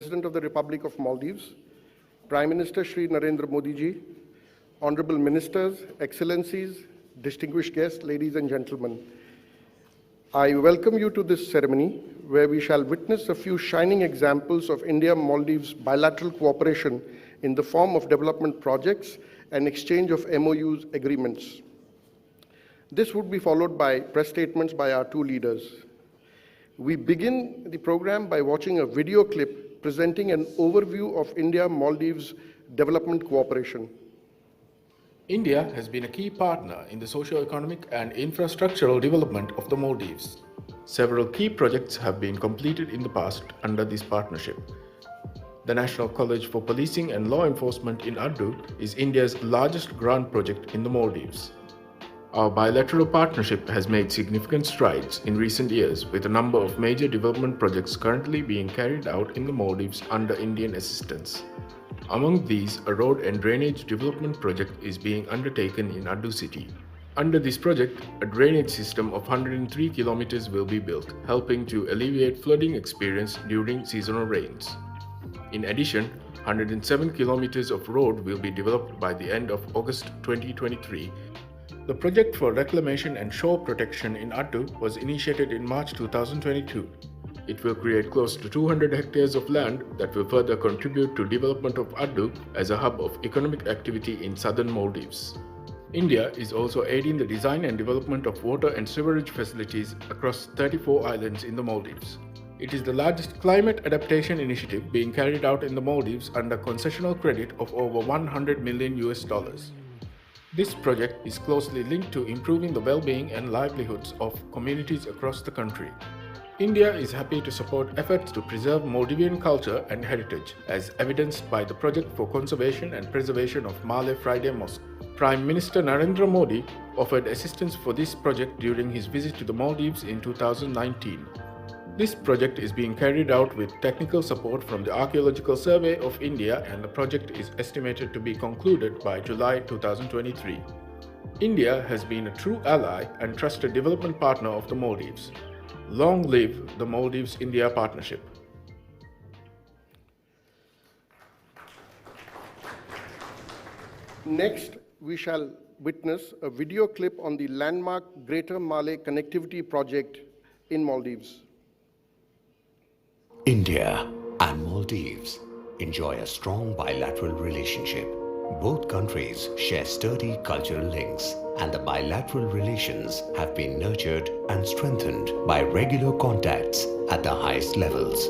President of the Republic of Maldives, Prime Minister Shri Narendra Modi ji, Honorable Ministers, Excellencies, distinguished guests, ladies and gentlemen. I welcome you to this ceremony where we shall witness a few shining examples of India-Maldives bilateral cooperation in the form of development projects and exchange of MOUs agreements. This would be followed by press statements by our two leaders. We begin the program by watching a video clip presenting an overview of India-Maldives development cooperation. India has been a key partner in the socio-economic and infrastructural development of the Maldives. Several key projects have been completed in the past under this partnership. The National College for Policing and Law Enforcement in Addu is India's largest grant project in the Maldives. Our bilateral partnership has made significant strides in recent years, with a number of major development projects currently being carried out in the Maldives under Indian assistance. Among these, a road and drainage development project is being undertaken in Addu city. Under this project, a drainage system of 103 kilometers will be built, helping to alleviate flooding experience during seasonal rains. In addition, 107 kilometers of road will be developed by the end of August 2023. The project for reclamation and shore protection in Addu was initiated in March 2022. It will create close to 200 hectares of land that will further contribute to development of Addu as a hub of economic activity in southern Maldives. India is also aiding the design and development of water and sewerage facilities across 34 islands in the Maldives. It is the largest climate adaptation initiative being carried out in the Maldives under concessional credit of over $100 million. This project is closely linked to improving the well-being and livelihoods of communities across the country. India is happy to support efforts to preserve Maldivian culture and heritage, as evidenced by the Project for Conservation and Preservation of Malay Friday Mosque. Prime Minister Narendra Modi offered assistance for this project during his visit to the Maldives in 2019. This project is being carried out with technical support from the Archaeological Survey of India, and the project is estimated to be concluded by July 2023. India has been a true ally and trusted development partner of the Maldives. Long live the Maldives-India partnership. Next, we shall witness a video clip on the landmark Greater Malay Connectivity Project in Maldives. India and Maldives enjoy a strong bilateral relationship. Both countries share sturdy cultural links, and the bilateral relations have been nurtured and strengthened by regular contacts at the highest levels.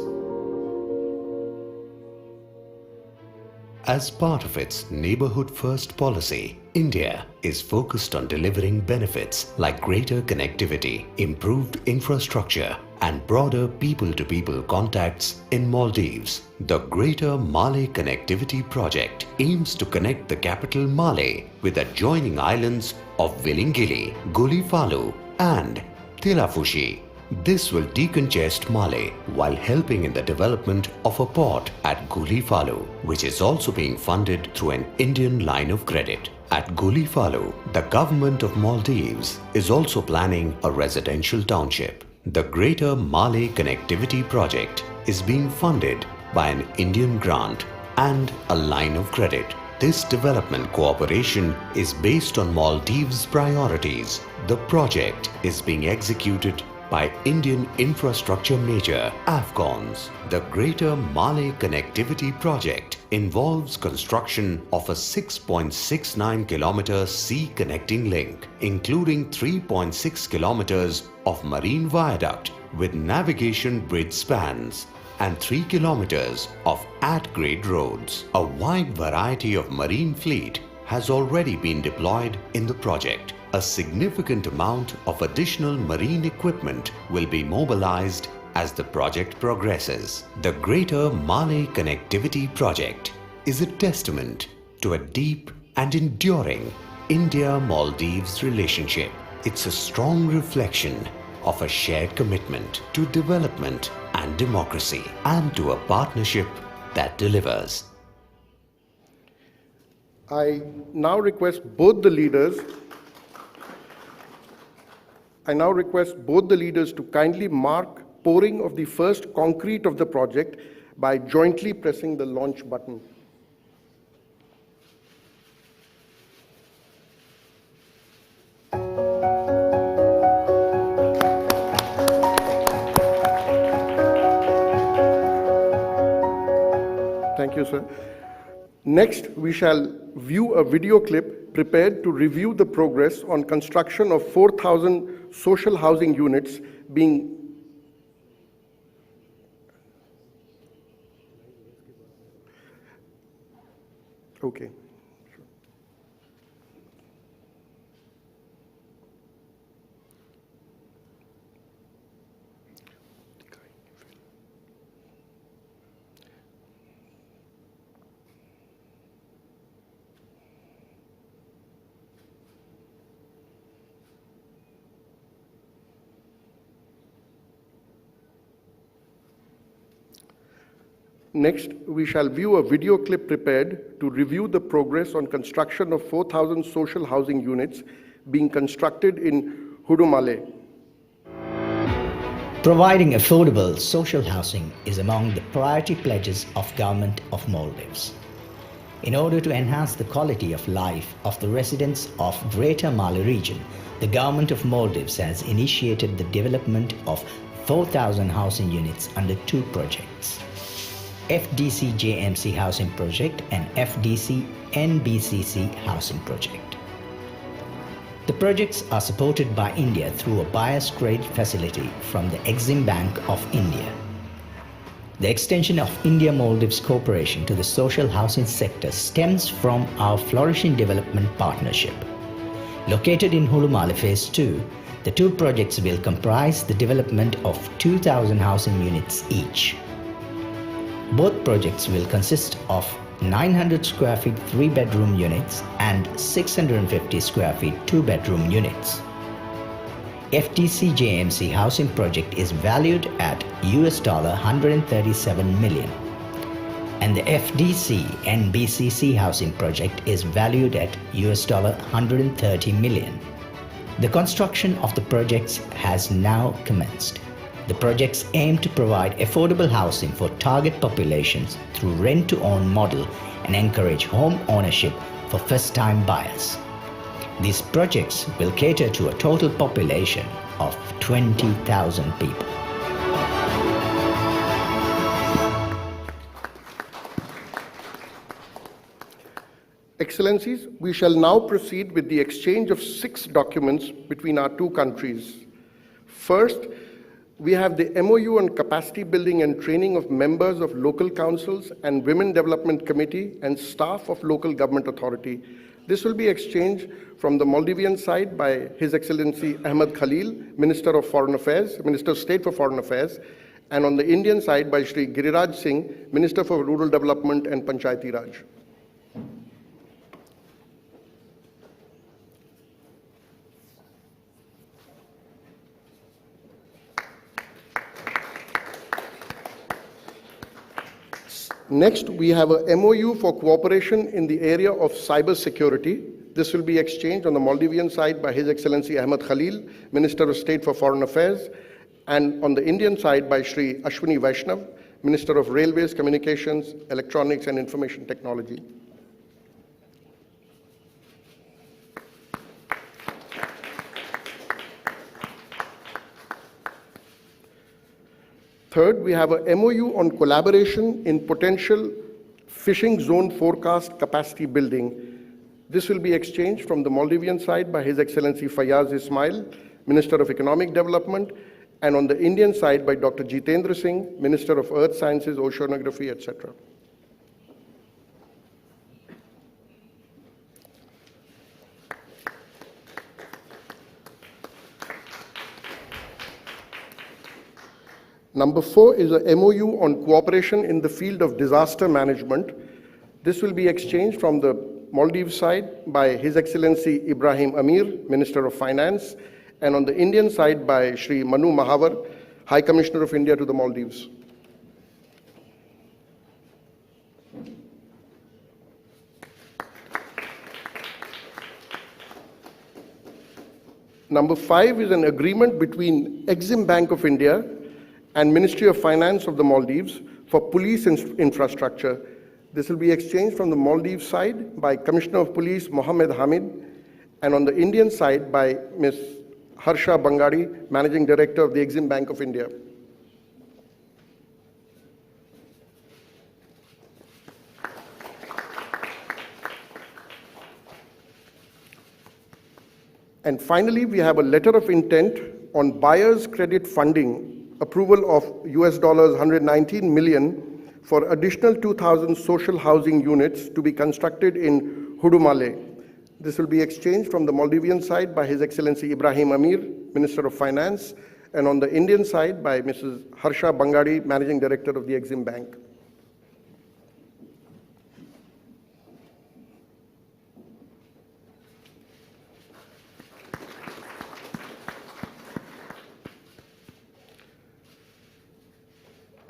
As part of its Neighborhood First policy, India is focused on delivering benefits like greater connectivity, improved infrastructure, and broader people-to-people contacts in Maldives. The Greater Malay Connectivity Project aims to connect the capital Malé with adjoining islands of Vilingili, Gulifalu, and Tilafushi. This will decongest Malé while helping in the development of a port at Gulifalu, which is also being funded through an Indian line of credit. At Gulifalu, the government of Maldives is also planning a residential township. The Greater Malay Connectivity Project is being funded by an Indian grant and a line of credit. This development cooperation is based on Maldives' priorities. The project is being executed by Indian infrastructure major AFCONs. The Greater Malay Connectivity Project involves construction of a 6.69 kilometer sea connecting link, including 3.6 kilometers of marine viaduct with navigation bridge spans and 3 kilometers of at-grade roads. A wide variety of marine fleet has already been deployed in the project. A significant amount of additional marine equipment will be mobilized as the project progresses. The Greater Malay Connectivity Project is a testament to a deep and enduring India-Maldives relationship. It's a strong reflection of a shared commitment to development and democracy, and to a partnership that delivers. I now request both the leaders to kindly mark pouring of the first concrete of the project by jointly pressing the launch button. Thank you, sir. Next, we shall view a video clip prepared to review the progress on construction of 4,000 social housing units being okay. Next, we shall view a video clip prepared to review the progress on construction of 4,000 social housing units being constructed in Hon'ble. Providing affordable social housing is among the priority pledges of Government of Maldives. In order to enhance the quality of life of the residents of Greater Mali region, the Government of Maldives has initiated the development of 4,000 housing units under two projects: FDC JMC Housing Project and FDC NBCC Housing Project. The projects are supported by India through a bias credit facility from the Exim Bank of India. The extension of India-Maldives cooperation to the social housing sector stems from our flourishing development partnership. Located in Hon'ble Phase 2, the two projects will comprise the development of 2,000 housing units each. Both projects will consist of 900 square feet 3-bedroom units and 650 square feet 2-bedroom units. FDC JMC housing project is valued at $137 million, and the FDC NBCC housing project is valued at $130 million. The construction of the projects has now commenced. The projects aim to provide affordable housing for target populations through rent-to-own model and encourage home ownership for first-time buyers. These projects will cater to a total population of 20,000 people. Excellencies, we shall now proceed with the exchange of 6 documents between our two countries. First, we have the MOU on capacity building and training of members of local councils and Women Development Committee and staff of local government authority. This will be exchanged from the Maldivian side by His Excellency Ahmed Khalil, Minister of Foreign Affairs, Minister of State for Foreign Affairs, and on the Indian side by Shri Giriraj Singh, Minister for Rural Development and Panchayati Raj. Next, we have a MOU for cooperation in the area of cyber security. This will be exchanged on the Maldivian side by His Excellency Ahmed Khalil, Minister of State for Foreign Affairs, and on the Indian side by Shri Ashwini Vaishnav, Minister of Railways, Communications, Electronics and Information Technology. Third, we have a MOU on collaboration in potential fishing zone forecast capacity building. This will be exchanged from the Maldivian side by His Excellency Fayaz Ismail, Minister of Economic Development, and on the Indian side by Dr. Jitendra Singh, Minister of Earth Sciences, Oceanography, etc. Number 4 is a MOU on cooperation in the field of disaster management. This will be exchanged from the Maldives side by His Excellency Ibrahim Amir, Minister of Finance, and on the Indian side by Shri Manu Mahavar, High Commissioner of India to the Maldives. Number 5 is an agreement between Exim Bank of India and Ministry of Finance of the Maldives for police infrastructure. This will be exchanged from the Maldives side by Commissioner of Police Mohammed Hamid, and on the Indian side by Ms. Harsha Bangadi, Managing Director of the Exim Bank of India. And finally, we have a letter of intent on buyer's credit funding, approval of US $119 million for additional 2,000 social housing units to be constructed in Hon'ble. This will be exchanged from the Maldivian side by His Excellency Ibrahim Amir, Minister of Finance, and on the Indian side by Mrs. Harsha Bangadi, Managing Director of the Exim Bank.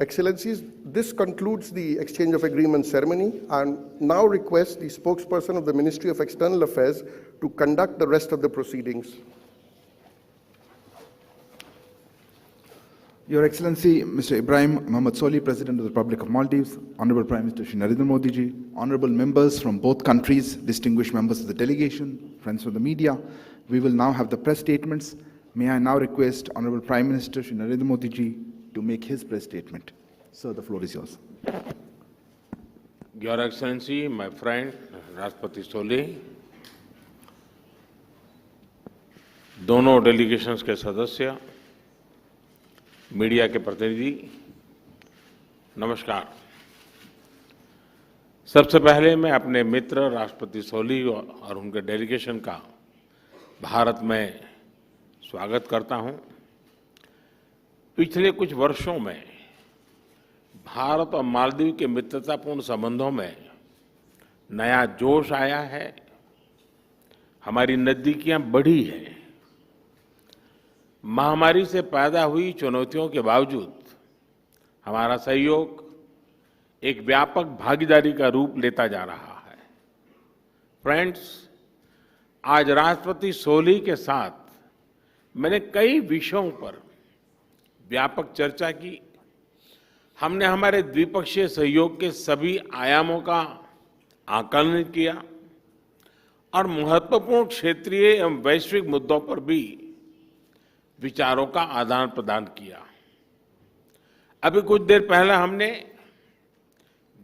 Excellencies, this concludes the exchange of agreement ceremony. I now request the spokesperson of the Ministry of External Affairs to conduct the rest of the proceedings. Your Excellency, Mr. Ibrahim Mohammed Solih, President of the Republic of Maldives, Honorable Prime Minister Shri Narendra Modi ji, honorable members from both countries, distinguished members of the delegation, friends of the media, we will now have the press statements. May I now request Honorable Prime Minister Shri Narendra Modi ji to make his press statement. Sir, the floor is yours. Your Excellency, my friend राष्ट्रपति सोली, दोनों delegations के सदस्य, media के प्रतिनिधि, नमस्कार। सबसे पहले मैं अपने मित्र राष्ट्रपति सोली और उनके डेलीगेशन का भारत में स्वागत करता हूं। पिछले कुछ वर्षों में भारत और मालदीव के मित्रतापूर्ण संबंधों में नया जोश आया है, हमारी नजदीकियां बढ़ी हैं। महामारी से पैदा हुई चुनौतियों के बावजूद हमारा सहयोग एक व्यापक भागीदारी का रूप लेता जा रहा है। फ्रेंड्स, आज राष्ट्रपति सोली के साथ मैंने कई विषयों पर व्यापक चर्चा की। हमने हमारे द्विपक्षीय सहयोग के सभी आयामों का आकलन किया और महत्वपूर्ण क्षेत्रीय एवं वैश्विक मुद्दों पर भी विचारों का आदान प्रदान किया। अभी कुछ देर पहले हमने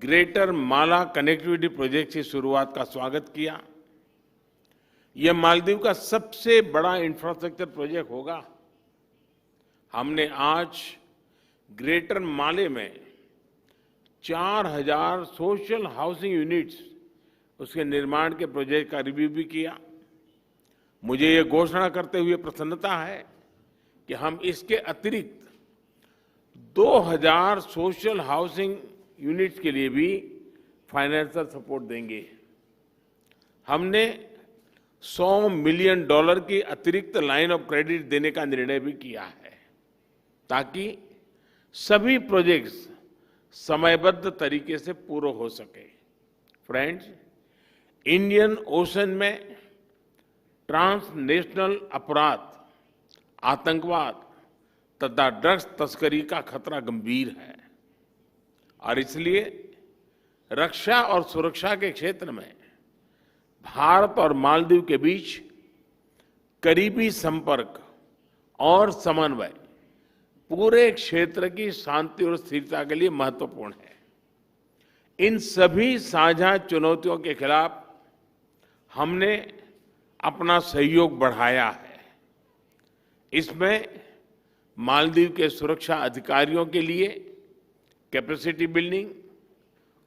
ग्रेटर माला कनेक्टिविटी प्रोजेक्ट की शुरुआत का स्वागत किया। यह मालदीव का सबसे बड़ा इंफ्रास्ट्रक्चर प्रोजेक्ट होगा। हमने आज ग्रेटर माले में 4000 सोशल हाउसिंग यूनिट्स उसके निर्माण के प्रोजेक्ट का रिव्यू भी किया। मुझे ये घोषणा करते हुए प्रसन्नता है कि हम इसके अतिरिक्त 2000 सोशल हाउसिंग यूनिट्स के लिए भी फाइनेंशियल सपोर्ट देंगे। हमने $100 मिलियन की अतिरिक्त लाइन ऑफ क्रेडिट देने का निर्णय भी किया है ताकि सभी प्रोजेक्ट्स समयबद्ध तरीके से पूरे हो सके। फ्रेंड्स, इंडियन ओशन में ट्रांसनेशनल अपराध, आतंकवाद तथा ड्रग्स तस्करी का खतरा गंभीर है और इसलिए रक्षा और सुरक्षा के क्षेत्र में भारत और मालदीव के बीच करीबी संपर्क और समन्वय पूरे क्षेत्र की शांति और स्थिरता के लिए महत्वपूर्ण है। इन सभी साझा चुनौतियों के खिलाफ हमने अपना सहयोग बढ़ाया है। इसमें मालदीव के सुरक्षा अधिकारियों के लिए कैपेसिटी बिल्डिंग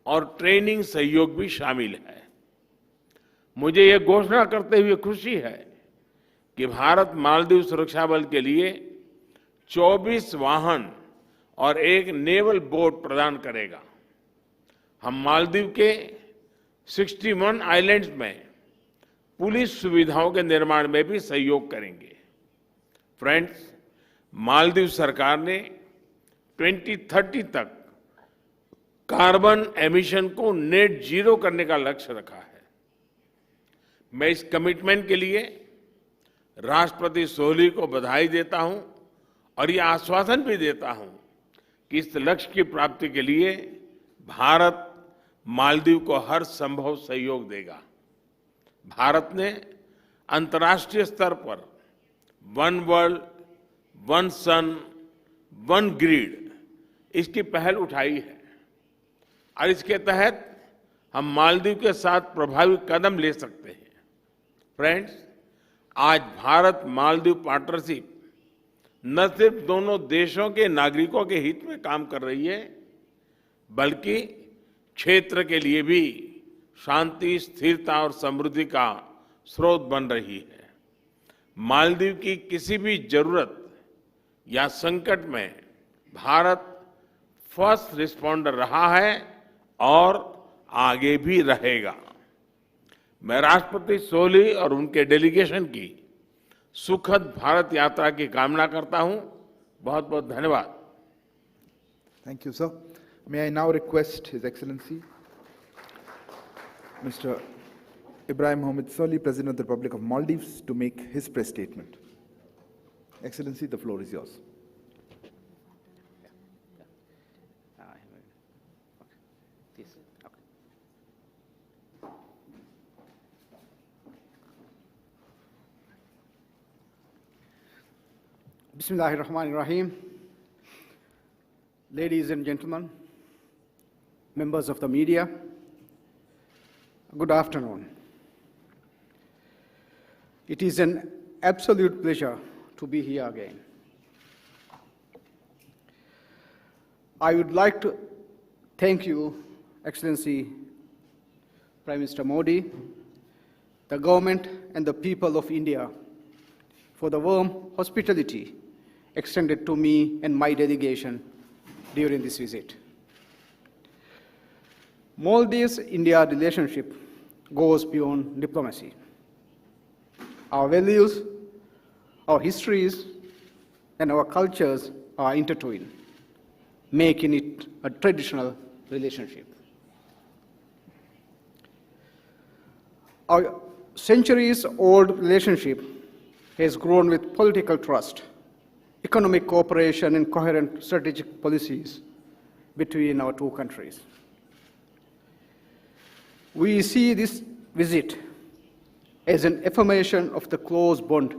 और ट्रेनिंग सहयोग भी शामिल है। मुझे ये घोषणा करते हुए खुशी है कि भारत मालदीव सुरक्षा बल के लिए 24 वाहन और एक नेवल बोट प्रदान करेगा। हम मालदीव के 61 आइलैंड्स में पुलिस सुविधाओं के निर्माण में भी सहयोग करेंगे। फ्रेंड्स, मालदीव सरकार ने 2030 तक कार्बन एमिशन को नेट जीरो करने का लक्ष्य रखा है। मैं इस कमिटमेंट के लिए राष्ट्रपति सोली को बधाई देता हूं और ये आश्वासन भी देता हूं कि इस लक्ष्य की प्राप्ति के लिए भारत मालदीव को हर संभव सहयोग देगा। भारत ने अंतर्राष्ट्रीय स्तर पर वन वर्ल्ड, वन सन, वन ग्रिड इसकी पहल उठाई है और इसके तहत हम मालदीव के साथ प्रभावी कदम ले सकते हैं। फ्रेंड्स, आज भारत मालदीव पार्टनरशिप न सिर्फ दोनों देशों के नागरिकों के हित में काम कर रही है, बल्कि क्षेत्र के लिए भी शांति, स्थिरता और समृद्धि का स्रोत बन रही है। मालदीव की किसी भी जरूरत या संकट में भारत फर्स्ट रिस्पॉन्डर रहा है और आगे भी रहेगा। मैं राष्ट्रपति सोली और उनके डेलीगेशन की सुखद भारत यात्रा की कामना करता हूं। बहुत बहुत धन्यवाद। Thank you, sir. May I now request His Excellency, Mr. Ibrahim Mohammed Solih, President of the Republic of Maldives, to make his press statement. Excellency, the floor is yours. Bismillahirrahmanirrahim. Ladies and gentlemen, members of the media, good afternoon. It is an absolute pleasure to be here again. I would like to thank you, Excellency Prime Minister Modi, the government and the people of India for the warm hospitality extended to me and my delegation during this visit. Maldives-India relationship goes beyond diplomacy. Our values, our histories, and our cultures are intertwined, making it a traditional relationship. Our centuries-old relationship has grown with political trust, economic cooperation, and coherent strategic policies between our two countries. We see this visit as an affirmation of the close bond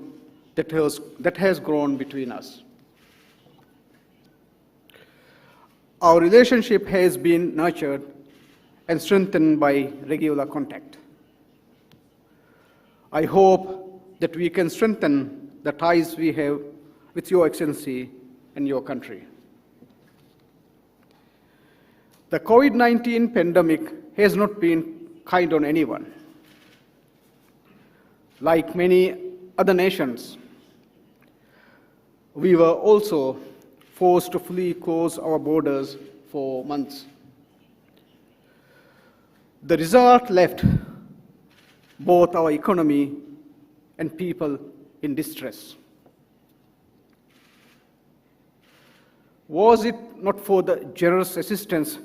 that has grown between us. Our relationship has been nurtured and strengthened by regular contact. I hope that we can strengthen the ties we have with Your Excellency and your country. The COVID-19 pandemic has not been kind on anyone. Like many other nations, we were also forced to fully close our borders for months. The result left both our economy and people in distress. Was it not for the generous assistance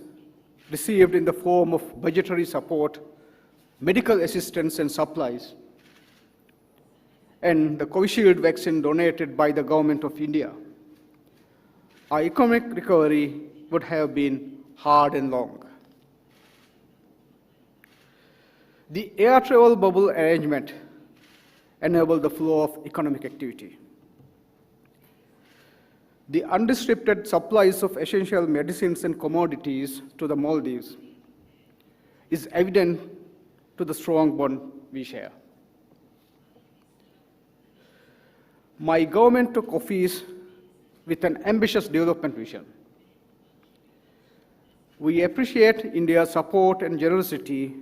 received in the form of budgetary support, medical assistance and supplies, and the Covishield vaccine donated by the Government of India, our economic recovery would have been hard and long. The air travel bubble arrangement enabled the flow of economic activity. The unrestricted supplies of essential medicines and commodities to the Maldives is evident to the strong bond we share. My government took office with an ambitious development vision. We appreciate India's support and generosity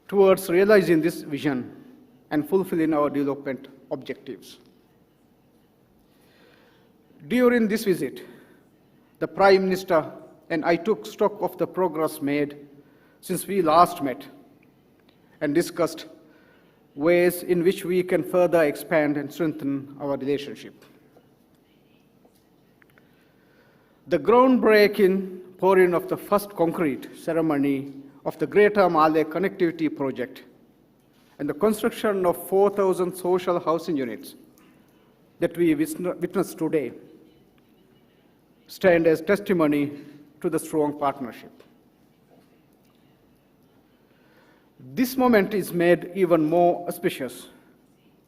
towards realizing this vision and fulfilling our development objectives. During this visit, the Prime Minister and I took stock of the progress made since we last met and discussed ways in which we can further expand and strengthen our relationship. The groundbreaking pouring of the first concrete ceremony of the Greater Malay Connectivity Project and the construction of 4,000 social housing units that we witnessed today stand as testimony to the strong partnership. This moment is made even more auspicious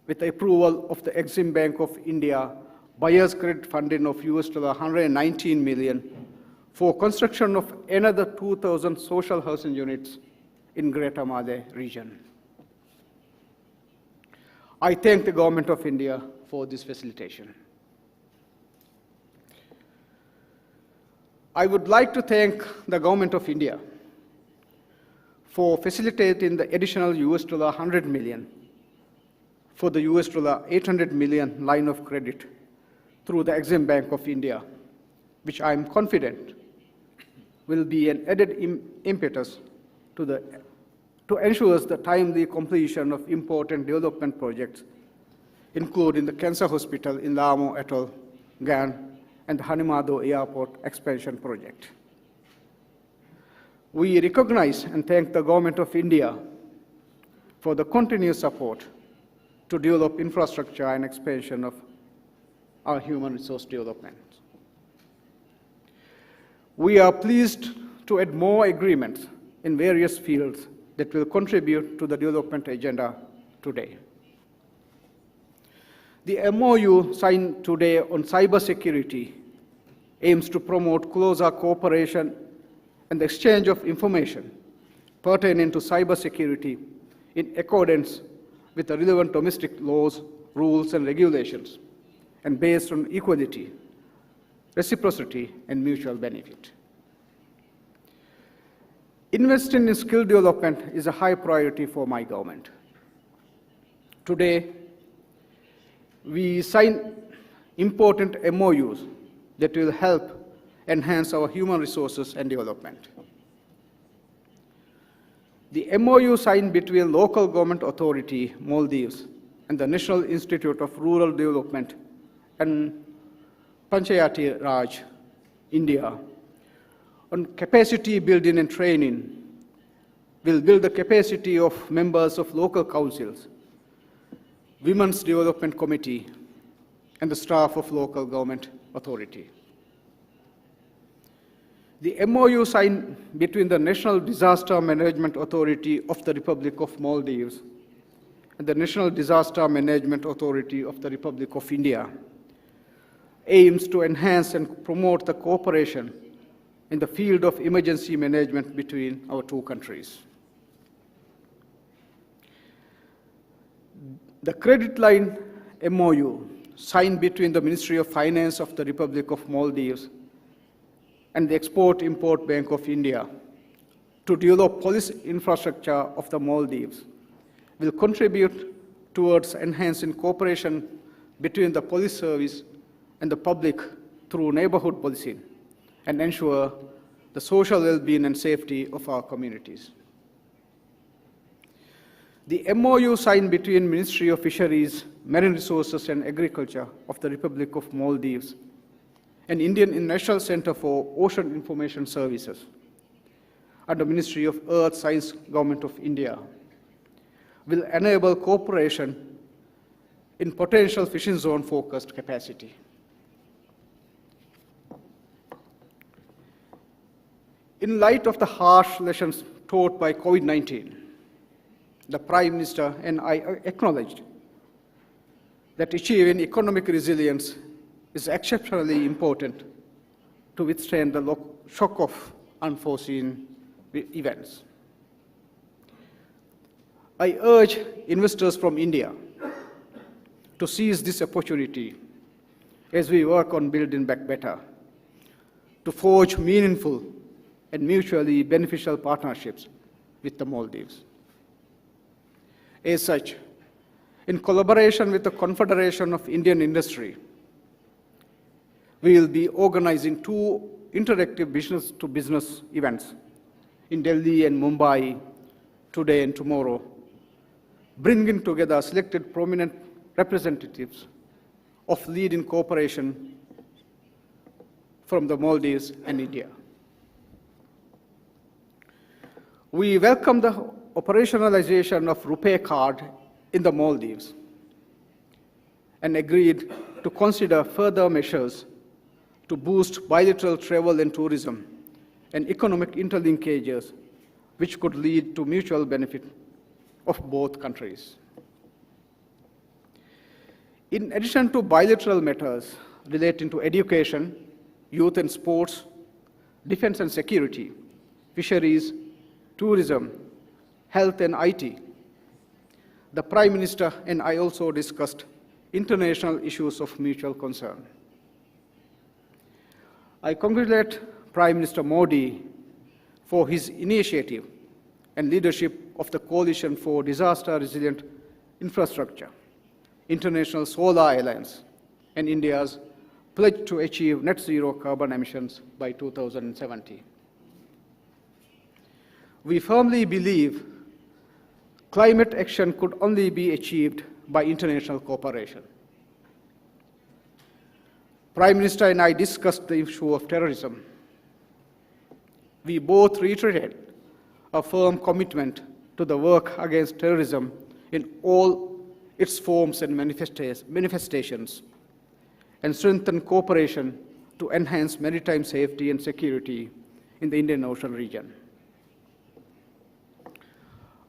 with the approval of the Exim Bank of India buyer's credit funding of $119 million for construction of another 2,000 social housing units in Greater Maldives region. I thank the Government of India for this facilitation. I would like to thank the Government of India for facilitating the additional $100 million for the $800 million line of credit through the Exim Bank of India, which I am confident will be an added impetus to ensure the timely completion of important development projects, including the Cancer Hospital in Lamo Atoll, GAN, and the Hanimado Airport expansion project. We recognize and thank the Government of India for the continuous support to develop infrastructure and expansion of our human resource development. We are pleased to add more agreements in various fields that will contribute to the development agenda today. The MOU signed today on cybersecurity aims to promote closer cooperation and the exchange of information pertaining to cybersecurity in accordance with the relevant domestic laws, rules, and regulations, and based on equality, reciprocity, and mutual benefit. Investing in skill development is a high priority for my government. Today, we sign important MOUs that will help enhance our human resources and development. The MOU signed between local government authority, Maldives, and the National Institute of Rural Development and Panchayati Raj, India, on capacity building and training will build the capacity of members of local councils, Women's Development Committee, and the staff of local government authority. The MOU signed between the National Disaster Management Authority of the Republic of Maldives and the National Disaster Management Authority of the Republic of India aims to enhance and promote the cooperation in the field of emergency management between our two countries. The credit line MOU signed between the Ministry of Finance of the Republic of Maldives and the Export-Import Bank of India to develop police infrastructure of the Maldives will contribute towards enhancing cooperation between the police service and the public through neighborhood policing and ensure the social well-being and safety of our communities. The MOU signed between Ministry of Fisheries, Marine Resources and Agriculture of the Republic of Maldives and Indian National Center for Ocean Information Services and the Ministry of Earth Science Government of India will enable cooperation in potential fishing zone focused capacity. In light of the harsh lessons taught by COVID-19, the Prime Minister and I acknowledged that achieving economic resilience is exceptionally important to withstand the shock of unforeseen events. I urge investors from India to seize this opportunity as we work on building back better, to forge meaningful and mutually beneficial partnerships with the Maldives. As such, in collaboration with the Confederation of Indian Industry, we will be organizing 2 interactive business-to-business events in Delhi and Mumbai today and tomorrow, bringing together selected prominent representatives of leading cooperation from the Maldives and India. We welcome the operationalization of RuPay card in the Maldives and agreed to consider further measures to boost bilateral travel and tourism and economic interlinkages, which could lead to mutual benefit of both countries. In addition to bilateral matters relating to education, youth and sports, defense and security, fisheries, tourism, health and IT, the Prime Minister and I also discussed international issues of mutual concern. I congratulate Prime Minister Modi for his initiative and leadership of the Coalition for Disaster Resilient Infrastructure, International Solar Alliance, and India's pledge to achieve net zero carbon emissions by 2070. We firmly believe climate action could only be achieved by international cooperation. Prime Minister and I discussed the issue of terrorism. We both reiterated a firm commitment to the work against terrorism in all its forms and manifestations, and strengthen cooperation to enhance maritime safety and security in the Indian Ocean region.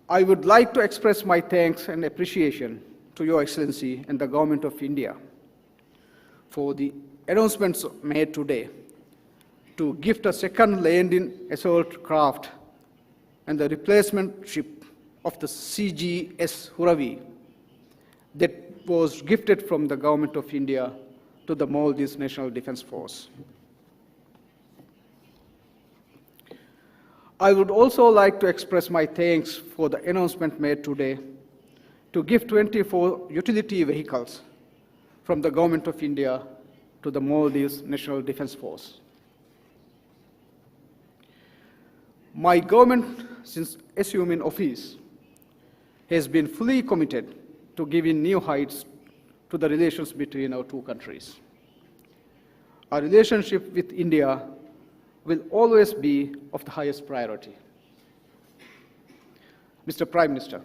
I would like to express my thanks and appreciation to Your Excellency and the Government of India for the announcements made today to gift a second landing assault craft and the replacement ship of the CGS Huravi that was gifted from the Government of India to the Maldives National Defense Force. I would also like to express my thanks for the announcement made today to give 24 utility vehicles from the Government of India to the Maldives National Defense Force. My government, since assuming office, has been fully committed to giving new heights to the relations between our two countries. Our relationship with India will always be of the highest priority. Mr. Prime Minister,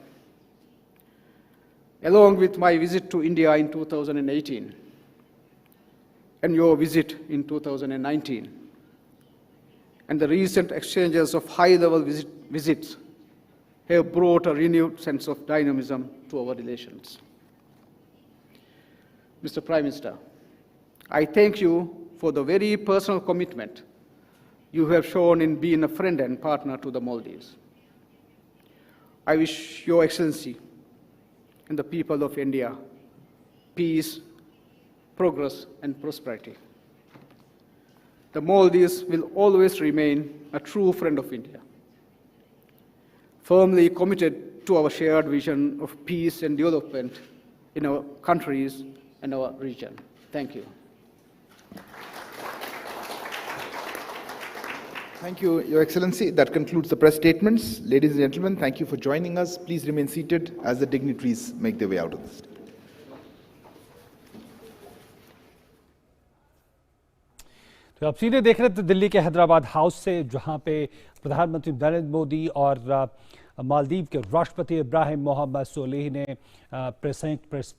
along with my visit to India in 2018 and your visit in 2019, and the recent exchanges of high-level visits have brought a renewed sense of dynamism to our relations. Mr. Prime Minister, I thank you for the very personal commitment you have shown in being a friend and partner to the Maldives. I wish Your Excellency and the people of India peace, progress, and prosperity. The Maldives will always remain a true friend of India, firmly committed to our shared vision of peace and development in our countries and our region. Thank you. Thank you, Your Excellency. That concludes the press statements. Ladies and gentlemen, thank you for joining us. Please remain seated as the dignitaries make their way out of the stage. तो आप सीधे देख रहे थे दिल्ली के Hyderabad house से, जहां पे प्रधानमंत्री नरेंद्र मोदी और मालदीव के राष्ट्रपति इब्राहिम मोहम्मद सोलिह ने संयुक्त प्रेस